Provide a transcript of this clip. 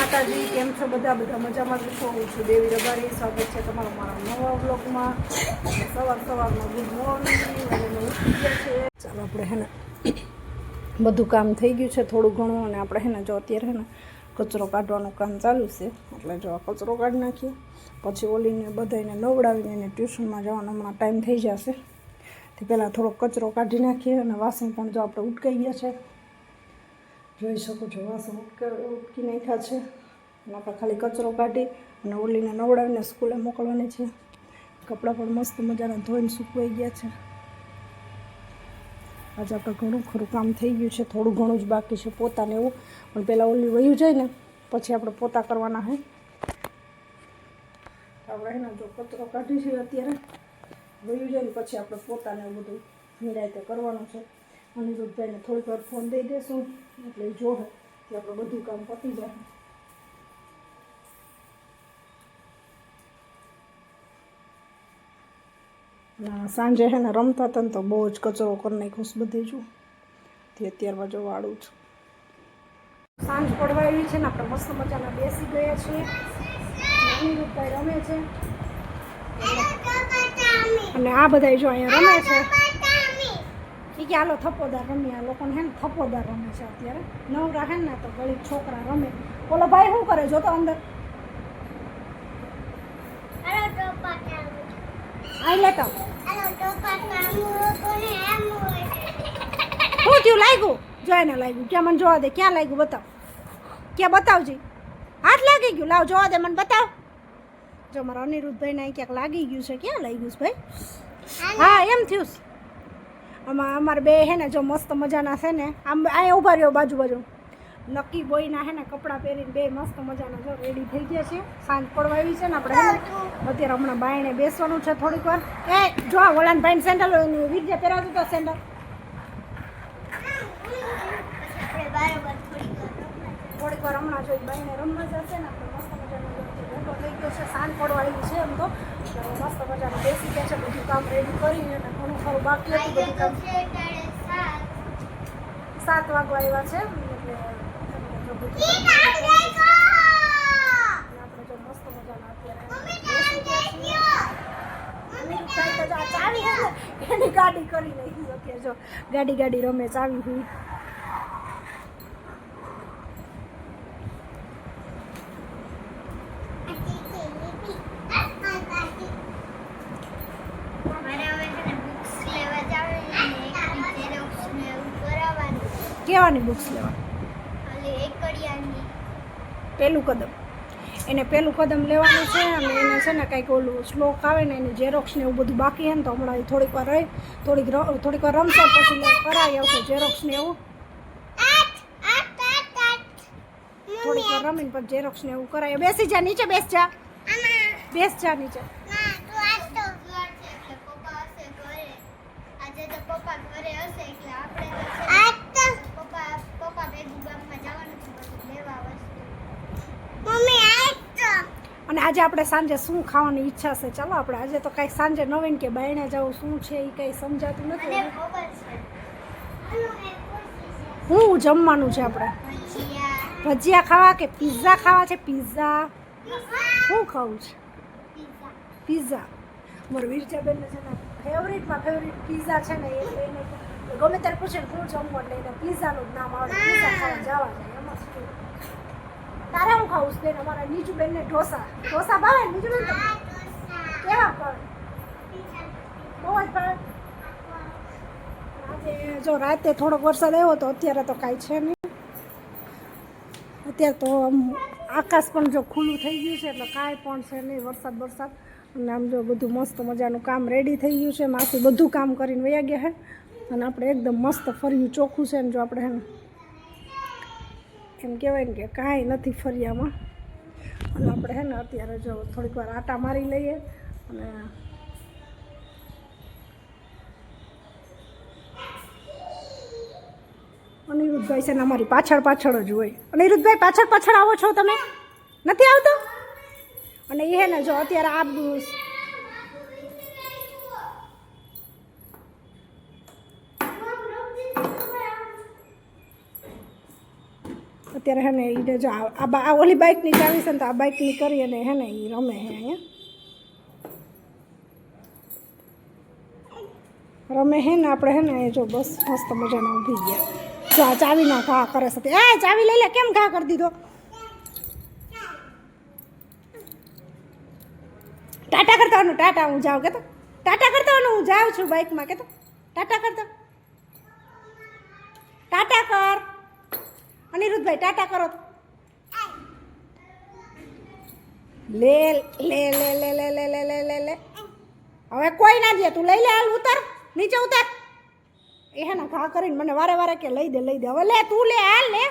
માતાજી, કેમ છો બધા? બધા મજામાં જ છો? હું છું દેવી રબારી. સ્વાગત છે તમારું મારા નવા બ્લોગમાં. સવારમાં ગુડ મોર્નિંગ અને ઉઠી ગયા છે. ચાલો આપણે હે ને બધું કામ થઈ ગયું છે થોડું ઘણું, અને આપણે હે ને જો અત્યારે હે ને કચરો કાઢવાનું કામ ચાલુ છે. એટલે જો કચરો કાઢી નાખીએ, પછી ઓલીને બધાને નવડાવીને એને ટ્યુશનમાં જવાનો હમણાં ટાઈમ થઈ જશે. તે પહેલાં થોડોક કચરો કાઢી નાખીએ, અને વાસણ પણ જો આપણે ઉટકાઈ ગયા છે, જોઈ શકો છો. વાસણ ઉટકી નાખ્યા છે, અને આપણે ખાલી કચરો કાઢી અને ઓલીને નવડાવીને સ્કૂલે મોકલવાની છે. કપડાં પણ મસ્ત મજાના ધોઈને સૂકવાઈ ગયા છે. આજે આપણે ઘણું ખરું કામ થઈ ગયું છે, થોડું ઘણું જ બાકી છે પોતાને એવું, પણ પહેલાં ઓલી વયું જાય ને પછી આપણે પોતા કરવાના છે. આપણે એને જો કચરો કાઢી છે અત્યારે વયું જાય ને પછી આપણે પોતાને એવું બધું નિરાયતે કરવાનું છે. અનિરુદ્ધભાઈને થોડીક વાર ફોન દઈ દેશું એટલે એ જોવે કે આપણે બધું કામ પતી જાય. સાંજે છે ને રમતા હતા ને તો બહુ જ કચરો કરી નાખ્યો બધી છું તે અત્યારમાં જો વાળું છું. સાંજ પડવા એવી છે ને, આપણે મસ્ત મજાના બેસી ગયા છીએ. અનિરુદ્ધભાઈ રમે છે અને આ બધા જો અહીંયા રમે છે. ઠીક છે, હાલો થપ્પોદાર રમીએ. આ લોકોને હે ને થપ્પોદાર રમે છે અત્યારે. નવરા હે ને તો ગરીબ છોકરા રમે. ઓલો ભાઈ શું કરે જો તો અંદર આઈ લેતા શું થયું? લાગ્યું? જો એને લાગ્યું. ક્યાં મને જોવા દે. ક્યાં લાગ્યું બતાવ. ક્યાં બતાવજી. હાથ લાગી ગયું? લાવ જોવા દે મને, બતાવ. જો મારા અનિરુદ્ધભાઈને અહીં ક્યાંક લાગી ગયું છે. ક્યાં લાગ્યું છે ભાઈ? હા એમ થયું. અમારે બે હે ને જો મસ્ત મજાના છે ને, આમ અહીંયા ઊભા રહ્યો બાજુ બાજુ. લકી બોયના હે ને કપડાં પહેરીને બે મસ્ત મજાના જો રેડી થઈ ગયા છે. સાંજ પડવા આવી છે ને, આપણે અત્યારે હમણાં બાયણે બેસવાનું છે થોડીક વાર. એ જો ઓલાન ભાઈને સેન્ડલ વિદ્યા પહેરાવતું તો સેન્ડલ. થોડીક વાર હમણાં જોઈ બાયણે રમવા જશે ને, આપણે મસ્ત મજાનો ભેગો થઈ ગયો છે. સાંજ પડવા આવી છે એમ તો મસ્ત મજાનું બેસી ગયા છે. બધું કામ રેડી કરીને અને ઘણું ખરું બાકી હતું બધું કામ. 7 વાગવા આવ્યા છે એટલે આપણે જો મસ્ત મજાના અત્યારે ચાવી હે ને એની ગાડી કરી નાખી. અત્યારે જો ગાડી રમે ચાવી હોય. કેવાની બુક્સ લેવાની? પહેલું કદમ. એને પહેલું કદમ લેવાનું છે, અને એને છે ને કંઈક ઓલું શ્લોક આવે ને એની ઝેરોક્સ ને એવું બધું બાકી છે ને, તો હમણાં થોડીક વાર રહી થોડીક વાર રમશે પછી કરાવી આવશે ઝેરોક્સ ને એવું. થોડીક વાર રમીને પછી ઝેરોક્સ ને એવું કરાવી. બેસી જા નીચે, બેસ જા નીચે. અને આજે આપણે સાંજે શું ખાવાની ઈચ્છા છે? ચાલો આપણે આજે તો કાંઈ સાંજે નવીન કે બાયણે જવું શું છે એ કંઈ સમજાતું નથી. શું જમવાનું છે આપણે? ભજીયા ખાવા કે પિઝા ખાવા છે? પિઝા શું ખાવું છે? પિઝા. મારા વીરજાબેનને છે ને ફેવરિટ પિઝા છે ને, એને ગમે ત્યારે પૂછે ને શું જમવું એટલે એને પિઝાનું જ નામ આવડે. પિઝા ખાવા જવા જાય એમાં શું. તારે શું ખાવું છે બેન? અમારા નીચુબેનને ઢોસા ભાવે. નીચુબેન કેવા ભાવે? બહુ જ ભાવે. આજે જો રાતે થોડોક વરસાદ આવ્યો તો, અત્યારે તો કાંઈ છે નહીં. અત્યારે તો આમ આકાશ પણ જો ખુલ્લું થઈ ગયું છે એટલે કાંઈ પણ છે નહીં વરસાદ. અને આમ જો બધું મસ્ત મજાનું કામ રેડી થઈ ગયું છે. માસી બધું કામ કરીને વયા ગયા છે, અને આપણે એકદમ મસ્ત ફર્યું ચોખ્ખું છે ને. જો આપણે એમ કહેવાય ને કે કાંઈ નથી ફરિયામાં. અને આપણે હે ને અત્યારે જો થોડીક વાર આટા મારી લઈએ. અને અનિરુદ્ધભાઈ છે ને અમારી પાછળ જ હોય. અનિરુદ્ધભાઈ પાછળ આવો છો તમે? નથી આવતો? અને એ હે ને જો અત્યારે અત્યારે હે ને એને જો આ ઓલી બાઇકની ચાવી છે ને તો આ બાઇકની કરી અને હે ને એ રમે હે અહીંયા રમે હે ને આપણે હે ને જો બસ મસ્ત મજાના ઊભી ગયા જો આ ચાવીના ઘા કરે છે એ ચાવી લઈ લે કેમ ઘા કરી દીધો ટાટા કરતાનું ટાટા હું જાઉં કે તો ટાટા કરતાનું હું જાઉં છું બાઇકમાં કે તો ટાટા કરતા ટાટા કર અનિરુદ્ધભાઈ ટાટા કરો લે લે લે લે લે લે લે લે લે લે હવે કોઈ ના દે તું લઈ લે હાલ ઉતર નીચે ઉતર એ હે ને ઘા કરીને મને વારે વારે કે લઈ દે હવે લે તું લે હાલ લે